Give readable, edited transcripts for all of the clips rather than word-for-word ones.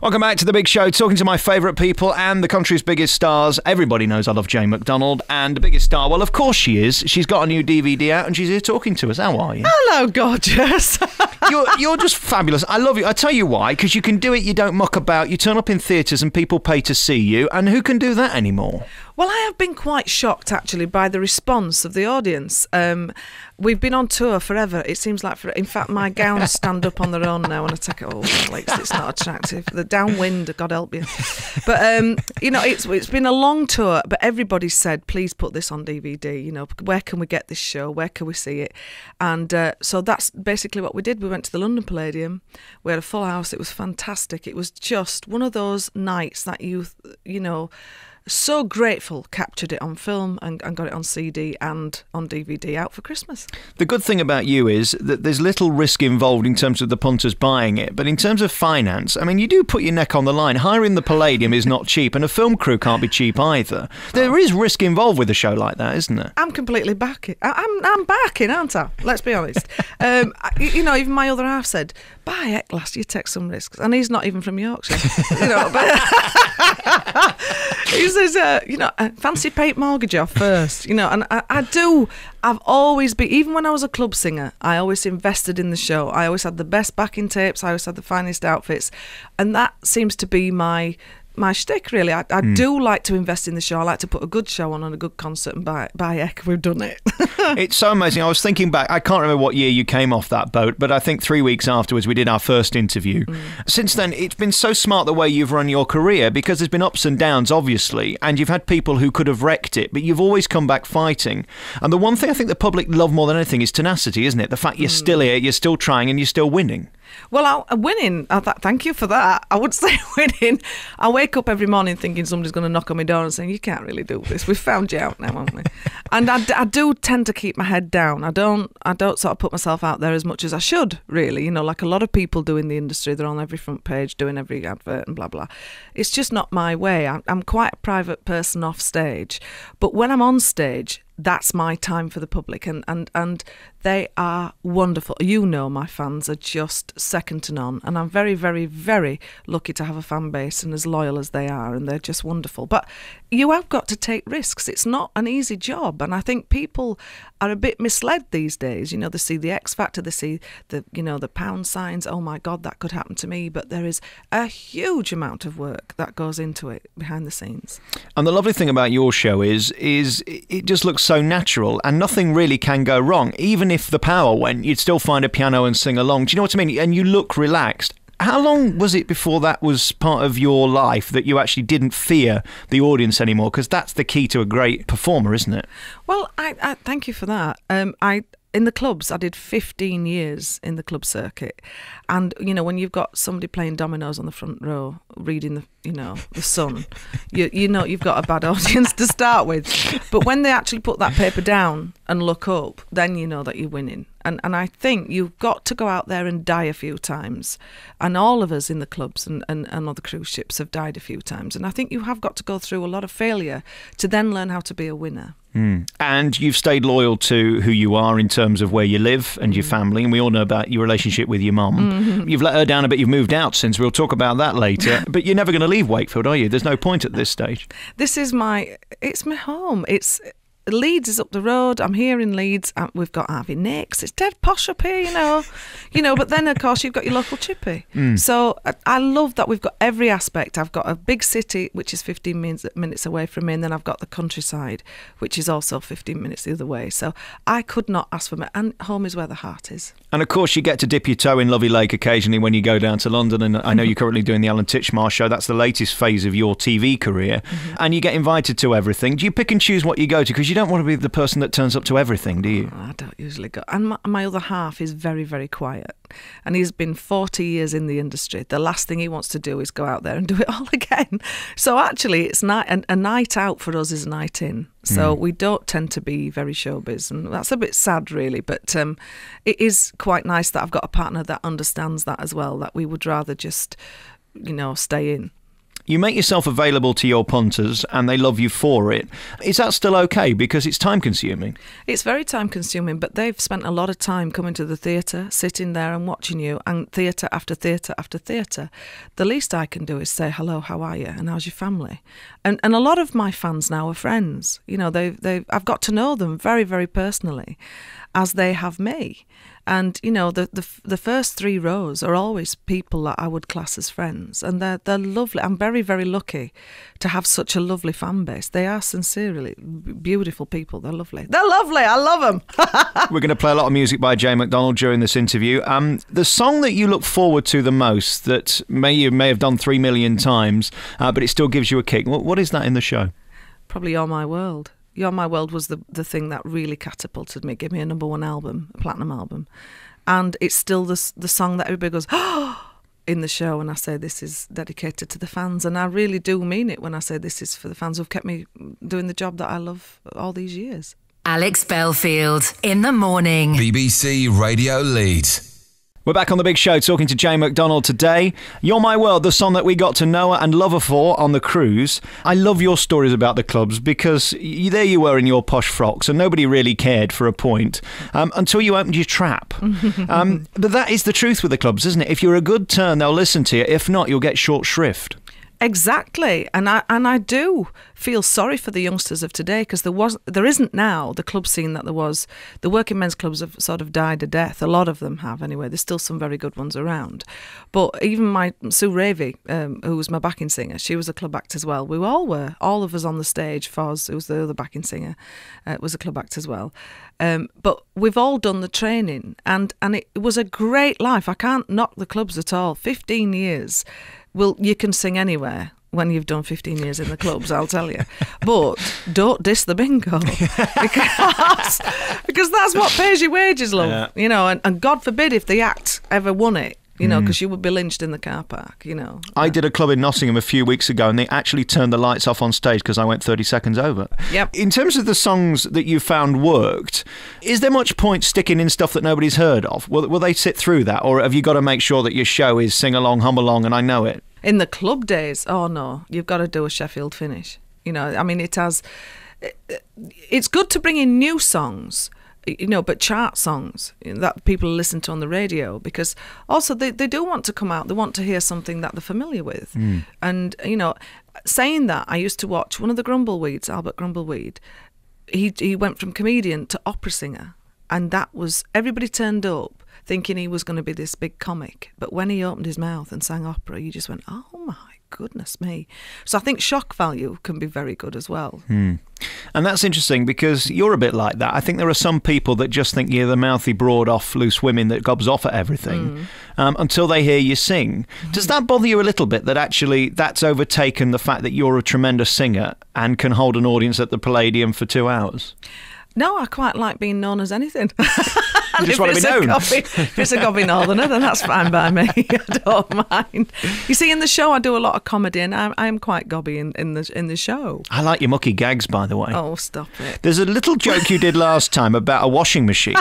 Welcome back to The Big Show, talking to my favourite people and the country's biggest stars. Everybody knows I love Jane McDonald, and the biggest star, well, of course she is. She's got a new DVD out and she's here talking to us. How are you? Hello, gorgeous. You're just fabulous. I love you. I tell you why, because you can do it, you don't muck about, you turn up in theatres and people pay to see you, and who can do that anymore? Well, I have been quite shocked, actually, by the response of the audience. We've been on tour forever. It seems like, in fact, my gowns stand up on their own now when I take it off. Like, it's not attractive. The downwind, God help you. But, it's been a long tour, but everybody said, please put this on DVD. Where can we get this show? Where can we see it? And so that's basically what we did. We went to the London Palladium. We had a full house. It was fantastic. It was just one of those nights that so grateful captured it on film and got it on CD and on DVD out for Christmas. The good thing about you is that there's little risk involved in terms of the punters buying it, but in terms of finance, I mean, you do put your neck on the line. Hiring the Palladium is not cheap, and a film crew can't be cheap either. There is risk involved with a show like that, isn't there? I'm completely backing. I'm backing, aren't I? Let's be honest. Even my other half said, buy it, lass, you take some risks. And he's not even from Yorkshire. But he says, fancy paid mortgage off first, and I've always been, even when I was a club singer, I always invested in the show. I always had the best backing tapes, I always had the finest outfits, and that seems to be my shtick, really. I do like to invest in the show. I like to put a good show on and a good concert and buy heck, we've done it. It's so amazing. I was thinking back, I can't remember what year you came off that boat, but I think 3 weeks afterwards we did our first interview. Since then, it's been so smart the way you've run your career, because there's been ups and downs, obviously, and you've had people who could have wrecked it, but you've always come back fighting. And the one thing I think the public love more than anything is tenacity, isn't it? The fact you're still here, you're still trying, and you're still winning. Well, winning, thank you for that. I would say winning. I wake up every morning thinking somebody's going to knock on my door and saying, you can't really do this. We've found you out now, haven't we? And I do tend to keep my head down. I don't sort of put myself out there as much as I should, really. Like a lot of people do in the industry. They're on every front page doing every advert and blah, blah. It's just not my way. I'm quite a private person off stage. But when I'm on stage, that's my time for the public, and they are wonderful. My fans are just second to none, and I'm very, very, very lucky to have a fan base and as loyal as they are, and they're just wonderful. But you have got to take risks. It's not an easy job, and I think people are a bit misled these days. They see the X Factor, they see the pound signs. Oh my God, that could happen to me. But there is a huge amount of work that goes into it behind the scenes. And the lovely thing about your show is it just looks so natural, and nothing really can go wrong. Even if the power went, you'd still find a piano and sing along. Do you know what I mean? And you look relaxed. How long was it before that was part of your life, that you actually didn't fear the audience anymore? Because that's the key to a great performer, isn't it? Well, I thank you for that. In the clubs, I did 15 years in the club circuit. And, when you've got somebody playing dominoes on the front row, reading the Sun, you've got a bad audience to start with. But when they actually put that paper down and look up, then you know that you're winning. And I think you've got to go out there and die a few times. And all of us in the clubs and on the cruise ships have died a few times. And I think you have got to go through a lot of failure to then learn how to be a winner. And you've stayed loyal to who you are in terms of where you live and your family, and we all know about your relationship with your mum. You've let her down a bit, you've moved out since, we'll talk about that later, but you're never going to leave Wakefield, are you? There's no point at this stage. It's my home. Leeds is up the road. I'm here in Leeds. We've got Harvey Nicks. It's dead posh up here, But then, of course, you've got your local chippy. So I love that we've got every aspect. I've got a big city, which is 15 minutes away from me, and then I've got the countryside, which is also 15 minutes the other way. So I could not ask for more. And home is where the heart is. And, of course, you get to dip your toe in Lovey Lake occasionally when you go down to London. And I know you're currently doing the Alan Titchmarsh show. That's the latest phase of your TV career. And you get invited to everything. Do you pick and choose what you go to? Because you don't want to be the person that turns up to everything, do you? I don't usually go. And my other half is very, very quiet. And he's been 40 years in the industry. The last thing he wants to do is go out there and do it all again. So actually, it's a night out for us is a night in. So we don't tend to be very showbiz. And that's a bit sad, really. But it is quite nice that I've got a partner that understands that as well, that we would rather just, stay in. You make yourself available to your punters and they love you for it. Is that still okay? Because it's time consuming. It's very time consuming, but they've spent a lot of time coming to the theatre, sitting there and watching you, and theatre after theatre after theatre. The least I can do is say, hello, how are you? And how's your family? And a lot of my fans now are friends. You know, I've got to know them very, very personally, as they have me. And, you know, the first 3 rows are always people that I would class as friends. And they're lovely. I'm very, very lucky to have such a lovely fan base. They are sincerely beautiful people. They're lovely. They're lovely. I love them. We're going to play a lot of music by Jay McDonald during this interview. The song that you look forward to the most, that you may have done 3 million times, but it still gives you a kick. What is that in the show? Probably You're My World. You're My World was the thing that really catapulted me, gave me a #1 album, a platinum album. And it's still the song that everybody goes, oh, in the show, and I say this is dedicated to the fans. And I really do mean it when I say this is for the fans who've kept me doing the job that I love all these years. Alex Belfield, in the morning. BBC Radio Lead. We're back on The Big Show talking to Jay McDonald today. You're My World, the song that we got to know her and love her for on the cruise. I love your stories about the clubs because there you were in your posh frocks and nobody really cared for a point until you opened your trap. But that is the truth with the clubs, isn't it? If you're a good turn, they'll listen to you. If not, you'll get short shrift. Exactly, and I do feel sorry for the youngsters of today, because there isn't now the club scene that there was. The working men's clubs have sort of died a death. A lot of them have anyway. There's still some very good ones around, but even my Sue Ravey, who was my backing singer, she was a club act as well. We all were, all of us on the stage. Foz, who was the other backing singer, was a club act as well. But we've all done the training, and it was a great life. I can't knock the clubs at all. 15 years. Well, you can sing anywhere when you've done 15 years in the clubs, I'll tell you. But don't diss the bingo, because that's what pays your wages, love. Yeah. You know, and God forbid if the act ever won it, you know, because you would be lynched in the car park, you know. I did a club in Nottingham a few weeks ago and they actually turned the lights off on stage because I went 30 seconds over. Yep. In terms of the songs that you found worked, is there much point sticking in stuff that nobody's heard of? Will they sit through that, or have you got to make sure that your show is sing along, hum along, and I know it? In the club days, oh no, you've got to do a Sheffield finish. You know, I mean, it's good to bring in new songs, you know, but chart songs that people listen to on the radio, because also they do want to come out, they want to hear something that they're familiar with. And, you know, saying that, I used to watch one of the Grumbleweeds, Albert Grumbleweed. He went from comedian to opera singer, and that was, everybody turned up thinking he was going to be this big comic, but when he opened his mouth and sang opera, you just went, oh my goodness me. So I think shock value can be very good as well. And that's interesting, because you're a bit like that. I think there are some people that just think you're the mouthy, broad off, loose women that gobs off at everything until they hear you sing. Does that bother you a little bit, that actually that's overtaken the fact that you're a tremendous singer and can hold an audience at the Palladium for 2 hours? No, I quite like being known as anything. You just want to be known. If it's a gobby northerner, then that's fine by me. I don't mind. You see, in the show, I do a lot of comedy, and I am quite gobby in the show. I like your mucky gags, by the way. Oh, stop it. There's a little joke you did last time about a washing machine.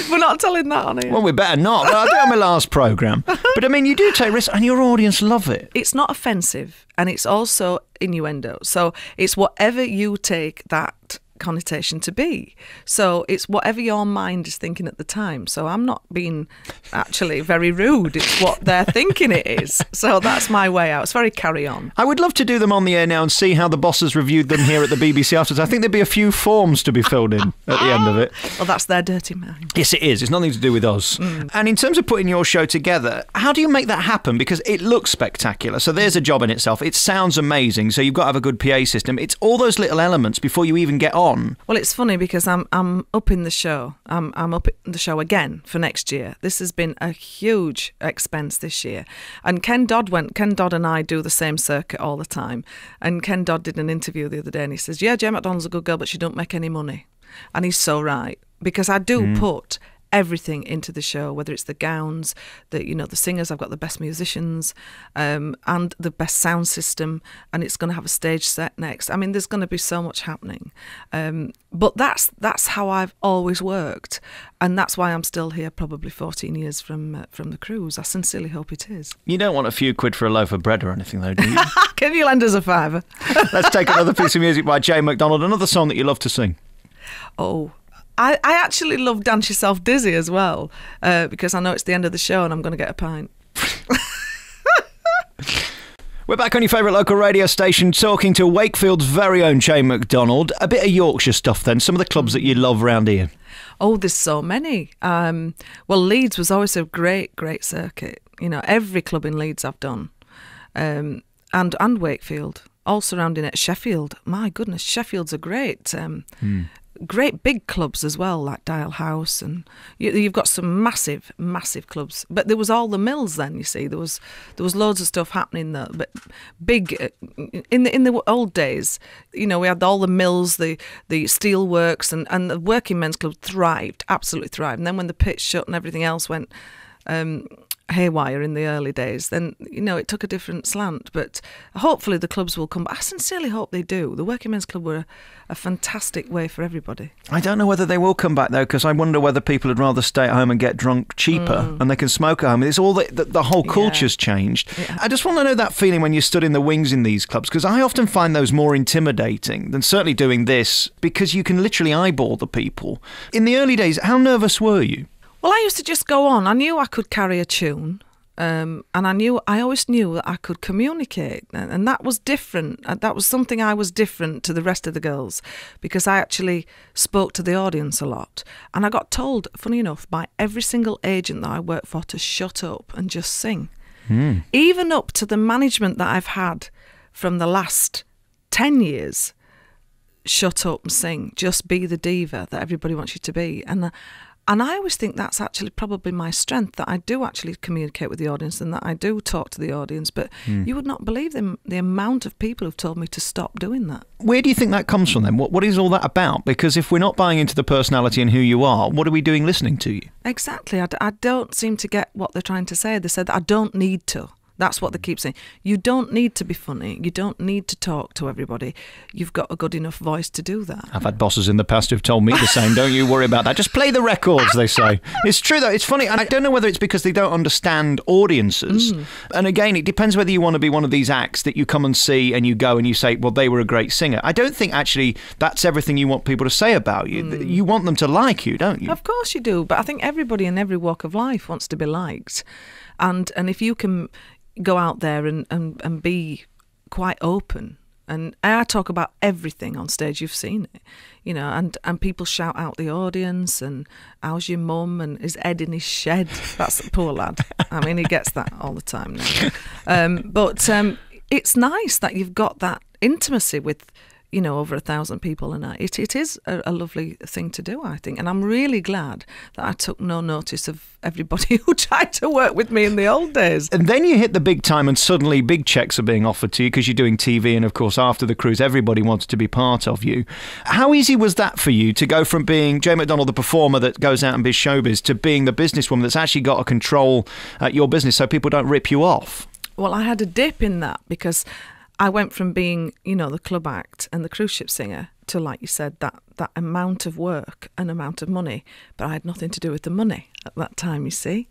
We're not telling that on here. Well, we better not. Well, I did it on my last programme. But, I mean, you do take risks, and your audience love it. It's not offensive, and it's also innuendo. So it's whatever you take that connotation to be. So it's whatever your mind is thinking at the time. So I'm not being actually very rude. It's what they're thinking it is. So that's my way out. It's very carry on. I would love to do them on the air now and see how the bosses reviewed them here at the BBC afterwards. I think there'd be a few forms to be filled in at the end of it. Well, that's their dirty mind. Yes, it is. It's nothing to do with us. And in terms of putting your show together, how do you make that happen? Because it looks spectacular. So there's a job in itself. It sounds amazing. So you've got to have a good PA system. It's all those little elements before you even get on. Well, it's funny because I'm up in the show. I'm up in the show again for next year. This has been a huge expense this year. And Ken Dodd and I do the same circuit all the time. And Ken Dodd did an interview the other day and he says, yeah, Jay McDonald's a good girl, but she don't make any money. And he's so right. Because I do put everything into the show, whether it's the gowns, the singers. I've got the best musicians, and the best sound system, and it's going to have a stage set next. I mean, there's going to be so much happening, but that's how I've always worked, and that's why I'm still here, probably 14 years from the cruise. I sincerely hope it is. You don't want a few quid for a loaf of bread or anything, though, do you? Can you lend us a fiver? Let's take another piece of music by Jay McDonald. Another song that you love to sing. Oh, I actually love Dance Yourself Dizzy as well, because I know it's the end of the show and I'm going to get a pint. We're back on your favourite local radio station talking to Wakefield's very own Jay McDonald. A bit of Yorkshire stuff then, some of the clubs that you love around here. Oh, there's so many. Well, Leeds was always a great circuit. Every club in Leeds I've done. And Wakefield, all surrounding it. Sheffield, my goodness, Sheffield's a great big clubs as well, like Dial House, and you've got some massive clubs. But there was all the mills then. You see, there was loads of stuff happening there. But big in the old days, we had all the mills, the steel works, and the working men's club absolutely thrived. And then when the pit shut and everything else went haywire in the early days, then it took a different slant. But hopefully the clubs will come back. I sincerely hope they do. The working men's club were a fantastic way for everybody. I don't know whether they will come back though, because I wonder whether people would rather stay at home and get drunk cheaper, and they can smoke at home. It's all the whole culture's changed. Yeah. I just want to know that feeling when you stood in the wings in these clubs, because I often find those more intimidating than certainly doing this, because you can literally eyeball the people. In the early days, how nervous were you? Well, I used to just go on. I knew I could carry a tune, and I always knew that I could communicate, and that was different. That was something I was different to the rest of the girls, because I actually spoke to the audience a lot, and I got told, funny enough, by every single agent that I worked for to shut up and just sing. Even up to the management that I've had from the last 10 years. Shut up and sing. Just be the diva that everybody wants you to be. And I always think that's actually probably my strength, that I do actually communicate with the audience and that I do talk to the audience. But you would not believe the amount of people who've told me to stop doing that. Where do you think that comes from then? What is all that about? Because if we're not buying into the personality and who you are, what are we doing listening to you? Exactly. I don't seem to get what they're trying to say. They said that I don't need to. That's what they keep saying. You don't need to be funny. You don't need to talk to everybody. You've got a good enough voice to do that. I've had bosses in the past who've told me the same. Don't you worry about that. Just play the records, they say. It's true, though. It's funny. And I don't know whether it's because they don't understand audiences. And again, it depends whether you want to be one of these acts that you come and see and you go and you say, well, they were a great singer. I don't think actually that's everything you want people to say about you. You want them to like you, don't you? Of course you do. But I think everybody in every walk of life wants to be liked. And if you can go out there and be quite open, and I talk about everything on stage. You've seen it, and people shout out the audience, and how's your mum, and is Ed in his shed? That's the poor lad. I mean, he gets that all the time now. But it's nice that you've got that intimacy with over 1,000 people a night. It is a lovely thing to do, I think. And I'm really glad that I took no notice of everybody who tried to work with me in the old days. And then you hit the big time and suddenly big checks are being offered to you because you're doing TV, and of course after the cruise everybody wants to be part of you. How easy was that for you to go from being Jay McDonald, the performer that goes out and be showbiz, to being the businesswoman that's actually got to control your business so people don't rip you off? Well, I had a dip in that because I went from being, the club act and the cruise ship singer to, like you said, that amount of work and amount of money. But I had nothing to do with the money at that time, you see.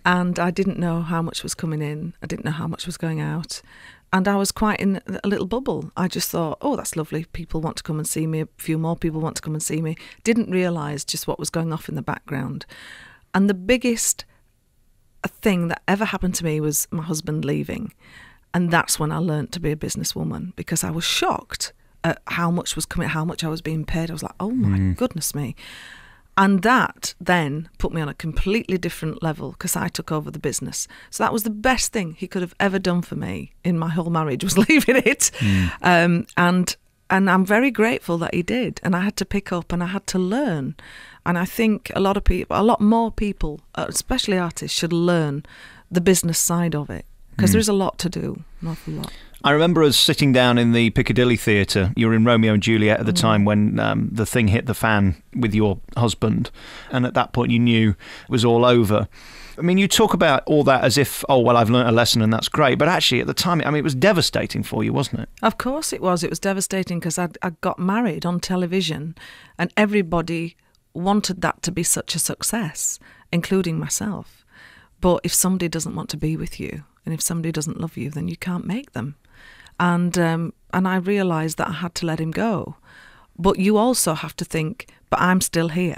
And I didn't know how much was coming in. I didn't know how much was going out. And I was quite in a little bubble. I just thought, oh, that's lovely. People want to come and see me. A few more people want to come and see me. Didn't realise just what was going off in the background. And the biggest thing that ever happened to me was my husband leaving. And that's when I learned to be a businesswoman, because I was shocked at how much was coming, how much I was being paid. I was like, oh my goodness me. And that then put me on a completely different level because I took over the business. So that was the best thing he could have ever done for me in my whole marriage, was leaving it. And I'm very grateful that he did. And I had to pick up and I had to learn. And I think a lot more people, especially artists, should learn the business side of it. because there is a lot to do, an awful lot. I remember us sitting down in the Piccadilly Theatre. You were in Romeo and Juliet at the time when the thing hit the fan with your husband. And at that point you knew it was all over. I mean, you talk about all that as if, oh, well, I've learnt a lesson and that's great. But actually, at the time, I mean, it was devastating for you, wasn't it? Of course it was. It was devastating because I got married on television and everybody wanted that to be such a success, including myself. But if somebody doesn't want to be with you and if somebody doesn't love you, then you can't make them. And I realised that I had to let him go. But you also have to think, but I'm still here.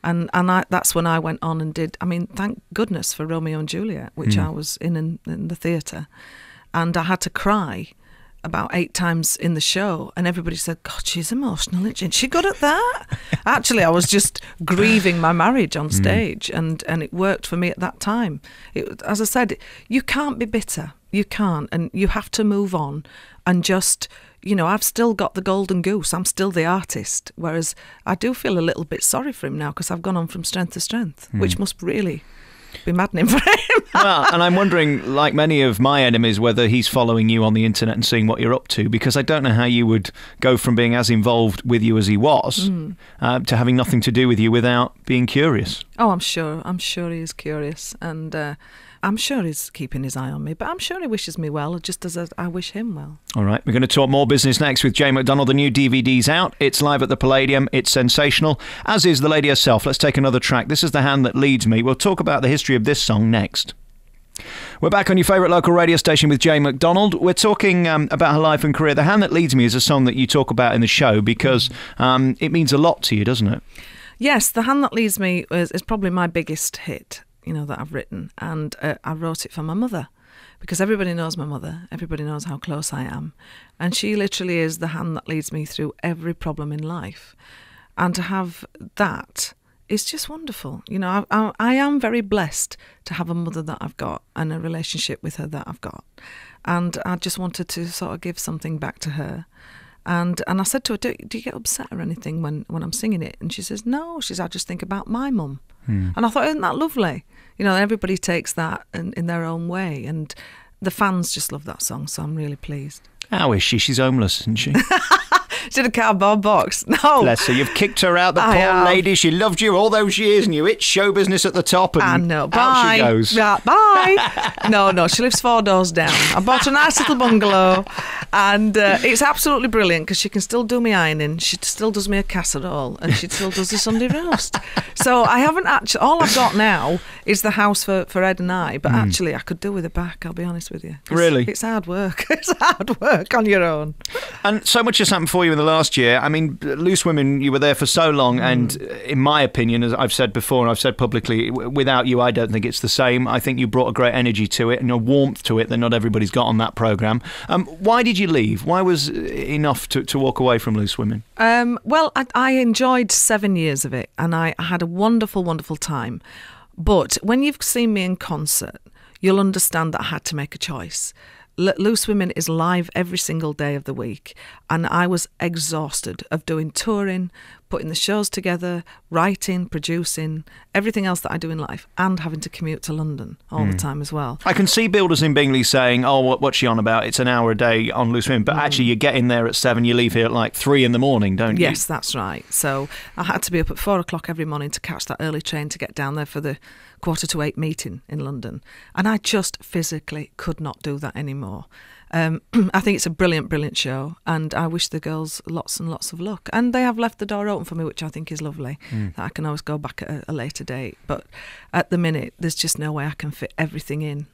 And that's when I went on and did, I mean, thank goodness for Romeo and Juliet, which I was in the theatre. And I had to cry about 8 times in the show. And everybody said, God, she's emotional, isn't she good at that? Actually, I was just grieving my marriage on stage. And it worked for me at that time. As I said, you can't be bitter. You can't, and you have to move on and just, I've still got the golden goose. I'm still the artist, whereas I do feel a little bit sorry for him now because I've gone on from strength to strength, which must really be maddening for him. Well, and I'm wondering, like many of my enemies, whether he's following you on the internet and seeing what you're up to, because I don't know how you would go from being as involved with you as he was to having nothing to do with you without being curious. Oh, I'm sure he is curious, and I'm sure he's keeping his eye on me, but I'm sure he wishes me well, just as I wish him well. All right, we're going to talk more business next with Jane McDonald. The new DVD's out. It's live at the Palladium. It's sensational, as is the lady herself. Let's take another track. This is The Hand That Leads Me. We'll talk about the history of this song next. We're back on your favourite local radio station with Jane McDonald. We're talking about her life and career. The Hand That Leads Me is a song that you talk about in the show because it means a lot to you, doesn't it? Yes, The Hand That Leads Me is probably my biggest hit, that I've written. And I wrote it for my mother because everybody knows my mother. Everybody knows how close I am. And she literally is the hand that leads me through every problem in life. And to have that is just wonderful. I am very blessed to have a mother that I've got and a relationship with her that I've got. And I just wanted to sort of give something back to her. And I said to her, do you get upset or anything when I'm singing it? And she says, no. She says, I just think about my mum. And I thought, isn't that lovely? Everybody takes that in their own way. And the fans just love that song, so I'm really pleased. How is she? She's homeless, isn't she? She's in a cardboard box. No. Bless her. You've kicked her out, the poor lady. She loved you all those years and you hit show business at the top and I know. out she goes. Yeah, bye. No, she lives 4 doors down. I bought a nice little bungalow and it's absolutely brilliant because she can still do me ironing. She still does me a casserole and she still does the Sunday roast. So I haven't actually, all I've got now is the house for Ed and I, but actually I could do with it back, I'll be honest with you. Really? It's hard work. It's hard work on your own. And so much has happened for you in the last year. I mean, Loose Women, you were there for so long, and in my opinion, as I've said before and I've said publicly, without you, I don't think it's the same. I think you brought a great energy to it and a warmth to it that not everybody's got on that programme. Why did you leave? Why was enough to walk away from Loose Women? Well, I enjoyed 7 years of it, and I had a wonderful, wonderful time. But when you've seen me in concert, you'll understand that I had to make a choice. Loose Women is live every single day of the week, and I was exhausted of doing touring, putting the shows together, writing, producing, everything else that I do in life, and having to commute to London all the time as well. I can see builders in Bingley saying, oh, what's she on about? It's an hour a day on Loose Women, but actually you get in there at 7, you leave here at like 3 in the morning, don't you? Yes, that's right. So I had to be up at 4 o'clock every morning to catch that early train to get down there for the 7:45 meeting in London, and I just physically could not do that anymore. I think it's a brilliant, brilliant show, and I wish the girls lots and lots of luck. And they have left the door open for me, which I think is lovely, that I can always go back at a later date. But at the minute, there's just no way I can fit everything in.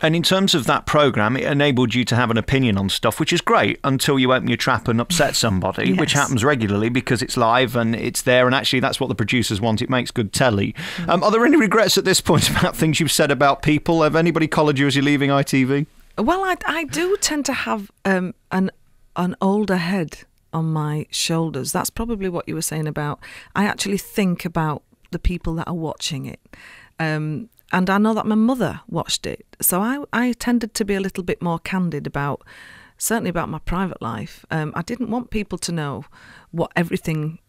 And in terms of that programme, it enabled you to have an opinion on stuff, which is great, until you open your trap and upset somebody, Yes. which happens regularly because it's live and it's there, and actually that's what the producers want. It makes good telly. Are there any regrets at this point about things you've said about people? Have anybody collared you as you're leaving ITV? Well, I do tend to have an older head on my shoulders. That's probably what you were saying about. I actually think about the people that are watching it. And I know that my mother watched it. So I tended to be a little bit more candid about certainly about my private life. I didn't want people to know everything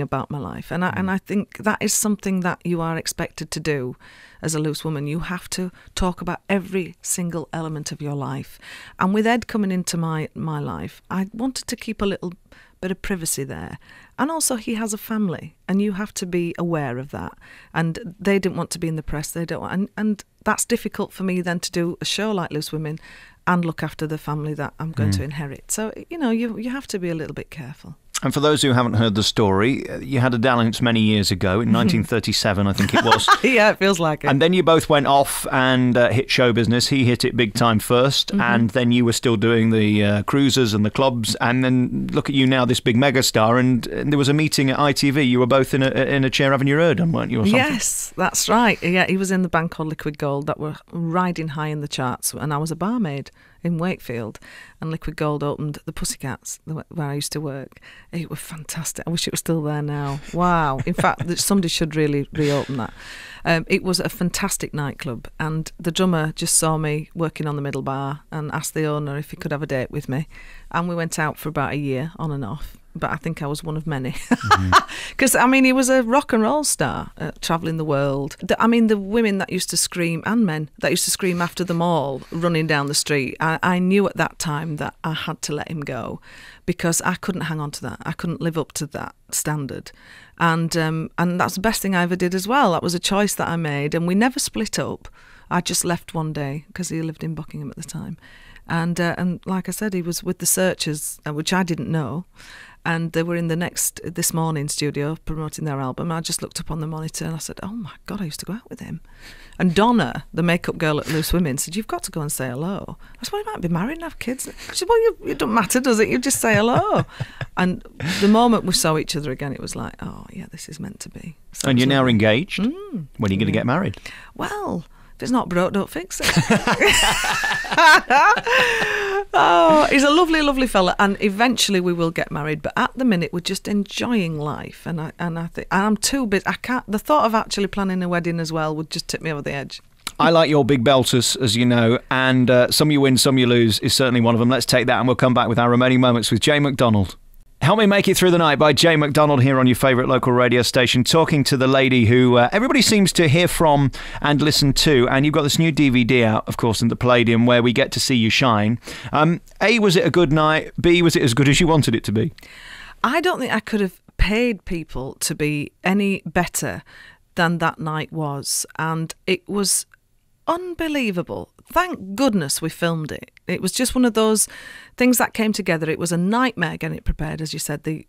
about my life. And I think that is something that you are expected to do as a loose woman. You have to talk about every single element of your life. And with Ed coming into my life, I wanted to keep a little bit of privacy there. And also he has a family, and you have to be aware of that. And they didn't want to be in the press. They don't want, and that's difficult for me then to do a show like Loose Women and look after the family that I'm going to inherit. So, you have to be a little bit careful. And for those who haven't heard the story, you had a dalliance many years ago, in 1937, I think it was. Yeah, it feels like it. And then you both went off and hit show business. He hit it big time first, and then you were still doing the cruises and the clubs. And then look at you now, this big megastar. And there was a meeting at ITV. You were both in a chair having your ear done, weren't you? Or something? Yes, that's right. Yeah, he was in the band called Liquid Gold that were riding high in the charts, and I was a barmaid in Wakefield, and Liquid Gold opened the Pussycats where I used to work. It was fantastic. I wish it was still there now. Wow. In fact, somebody should really reopen that. It was a fantastic nightclub, and the drummer just saw me working on the middle bar and asked the owner if he could have a date with me, and we went out for about a year on and off. But I think I was one of many. Because, he was a rock and roll star, travelling the world. The women that used to scream, and men that used to scream after them all, running down the street, I knew at that time that I had to let him go, because I couldn't hang on to that. I couldn't live up to that standard. And that's the best thing I ever did as well. That was a choice that I made, and we never split up. I just left one day, because he lived in Buckingham at the time. And like I said, he was with the Searchers, which I didn't know. And they were in This Morning studio promoting their album. I just looked up on the monitor and I said, oh my God, I used to go out with him. And Donna, the makeup girl at Loose Women, said, you've got to go and say hello. I said, well, you might be married and have kids. She said, well, it doesn't matter, does it? You just say hello. And the moment we saw each other again, it was like, oh yeah, this is meant to be. So and you're now engaged. When are you going to get married? Well, if it's not broke, don't fix it. Oh, he's a lovely, lovely fella, and eventually we will get married. But at the minute, we're just enjoying life, and I think I'm too busy. I can't. The thought of actually planning a wedding as well would just tip me over the edge. I like your big belters, as you know, and Some You Win, Some You Lose is certainly one of them. Let's take that, and we'll come back with our remaining moments with Jay McDonald. Help Me Make It Through the Night by Jay McDonald here on your favourite local radio station, talking to the lady who everybody seems to hear from and listen to. And you've got this new DVD out, of course, in the Palladium, where we get to see you shine. A, was it a good night? B, was it as good as you wanted it to be? I don't think I could have paid people to be any better than that night was. And it was unbelievable. Thank goodness we filmed it. It was just one of those things that came together. It was a nightmare getting it prepared. As you said, the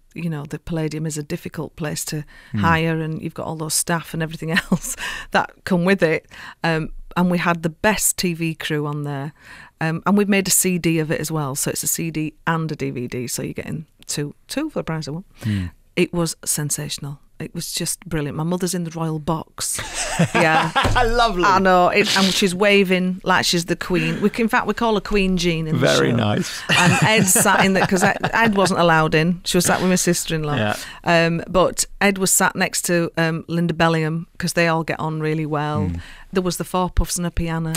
Palladium is a difficult place to hire, and you've got all those staff and everything else that come with it. And we had the best TV crew on there. And we've made a CD of it as well. So it's a CD and a DVD. So you're getting two for the price of one. It was sensational. It was just brilliant. My mother's in the royal box. Yeah. Lovely. I know. And she's waving like she's the queen. In fact, we call her Queen Jean in the show. Very nice. And Ed sat in there, because Ed wasn't allowed in. She was sat with my sister-in-law. Yeah. But Ed was sat next to Linda Bellingham, because they all get on really well. There was the Four Puffs and a piano.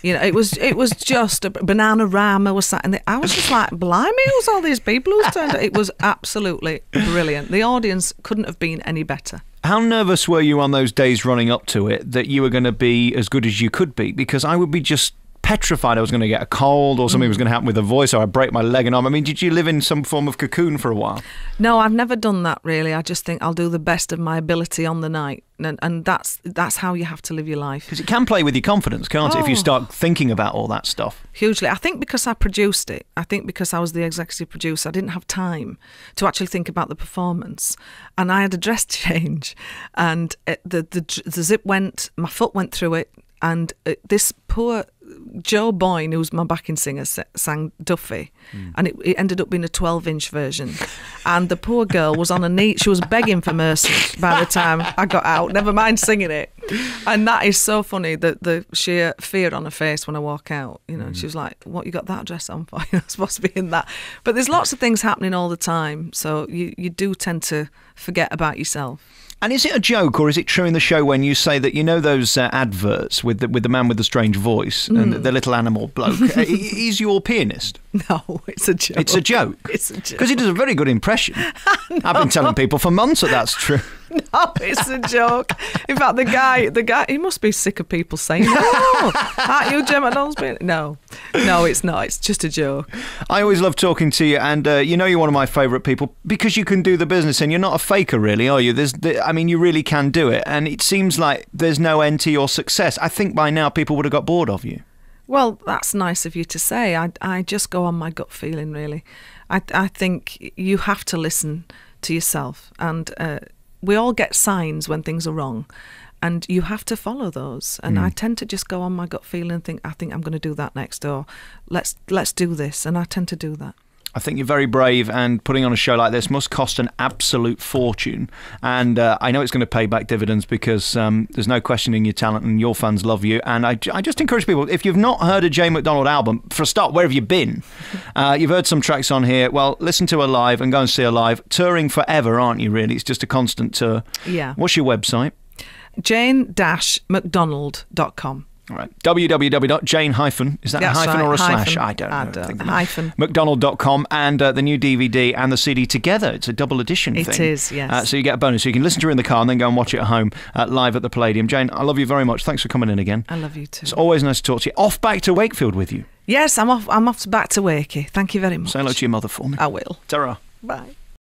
It was just a Banana Rama was sat in there. I was just like, blimey, who's all these people who's turned up? It was absolutely brilliant. The audience couldn't have been any better. How nervous were you on those days running up to it that you were going to be as good as you could be? Because I would be just petrified I was going to get a cold, or something was going to happen with the voice, or I'd break my leg and arm. I mean, did you live in some form of cocoon for a while? No, I've never done that, really. I just think I'll do the best of my ability on the night. And that's how you have to live your life. Because it can play with your confidence, can't it, if you start thinking about all that stuff? Hugely. I think because I produced it, I think because I was the executive producer, I didn't have time to actually think about the performance. And I had a dress change, and the zip went, my foot went through it, and this poor Joe Boyne, who's my backing singer, sang Duffy, and it ended up being a 12-inch version. And the poor girl was on her knee. She was begging for mercy by the time I got out, never mind singing it. And that is so funny, the sheer fear on her face when I walk out. She was like, what, you got that dress on for? You're not supposed to be in that. But there's lots of things happening all the time, so you do tend to forget about yourself. And is it a joke, or is it true in the show when you say that those adverts with the man with the strange voice, and the little animal bloke. He's your pianist. No, it's a joke. It's a joke. It's a joke. Because he does a very good impression. I've been telling people for months that's true. No, it's a joke. In fact, the guy, he must be sick of people saying, "Oh, aren't you Jay McDonald's pianist?" No, it's not. It's just a joke. I always love talking to you, and you're one of my favourite people because you can do the business, and you're not a faker, really, are you? You really can do it, and it seems like there's no end to your success. I think by now people would have got bored of you. Well, that's nice of you to say. I just go on my gut feeling, really. I think you have to listen to yourself, and we all get signs when things are wrong, and you have to follow those. And I tend to just go on my gut feeling and think, I think I'm going to do that next, or let's do this, and I tend to do that. I think you're very brave, and putting on a show like this must cost an absolute fortune. And I know it's going to pay back dividends because there's no questioning your talent and your fans love you. And I just encourage people, if you've not heard a Jay McDonald album, for a start, where have you been? You've heard some tracks on here. Well, listen to her live and go and see her live. Touring forever, aren't you, really? It's just a constant tour. Yeah. What's your website? Jane-McDonald.com. All right. www.jane- is that That's a hyphen right, or a hyphen. slash? I don't know. Hyphen. McDonald.com, and the new DVD and the CD together. It's a double edition thing. It is, yes. So you get a bonus. So you can listen to her in the car and then go and watch it at home live at the Palladium. Jane, I love you very much. Thanks for coming in again. I love you too. It's always nice to talk to you. Off back to Wakefield with you. Yes, I'm off back to Wakey. Thank you very much. Say hello to your mother for me. I will. Ta-ra. Bye.